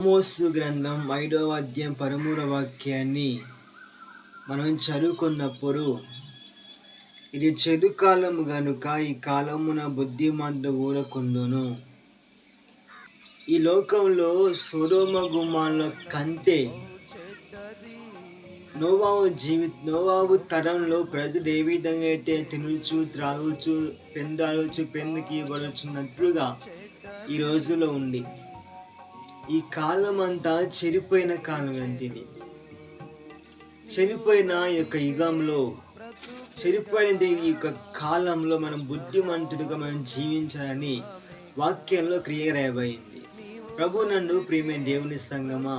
ఆమోసు గ్రంథం 5వ అధ్యాయం 13వ వాక్యాన్ని మనం చదువుకున్నప్పుడు, ఇది చెడు కాలము గనుక ఈ కాలమున బుద్ధిమంతుడు ఊరకుండును. ఈ లోకంలో సొదొమ గుమ్మాల కంటే నోవాహు తరంలో ప్రజలు ఏ విధంగా అయితే తినుచు త్రాగుచు పెందుకి ఇవ్వబడుచున్నట్లుగా ఈ రోజులో ఉంది. ఈ కాలం అంతా చెడిపోయిన కాలం ఇది. చెడిపోయిన ఈ యొక్క యుగంలో, చెడిపోయిన ఈ యొక్క కాలంలో మనం బుద్ధిమంతుడిగా మనం జీవించాలని వాక్యంలో క్రియరాయబడింది. ప్రభు నందు ప్రియమైన దేవుని సంగమా,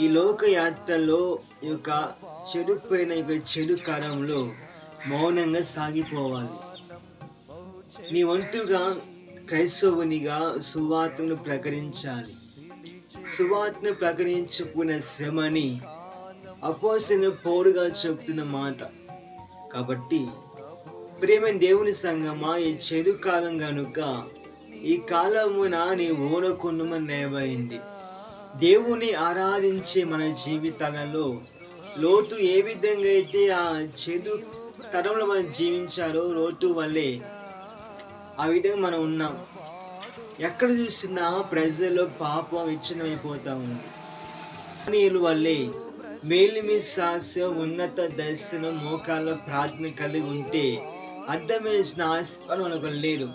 ఈ లోక యాత్రలో ఈ యొక్క చెడిపోయిన ఈ చెడు కాలంలో మౌనంగా సాగిపోవాలి. నీ వంతుగా క్రైస్తవునిగా సువార్తను ప్రకటించాలి. సువార్తను ప్రకటించుకునే శ్రమని అపోస్తలుడైన పౌలుగా చెప్తున్న మాట. కాబట్టి ప్రియమైన దేవుని సంగమా, ఈ చెడు కాలం గనుక ఈ కాలమున నీ ఊరకుండమని నేయబడింది. దేవుని ఆరాధించే మన జీవితాలలో లోతు ఏ విధంగా అయితే ఆ చెడు తరంలో మనం జీవించారో లోతు వల్లే ఆ విధంగా మనం ఉన్నాం. ఎక్కడ చూసినా ప్రజల్లో పాపం విచ్ఛిన్నమైపోతా ఉంది. నీళ్ళు వల్లే మేలిమి సాస్య ఉన్నత దర్శనం మోకాళ్ళ ప్రార్థన కలిగి ఉంటే అర్థం వేసిన ఆస్తి మనకు లేదు.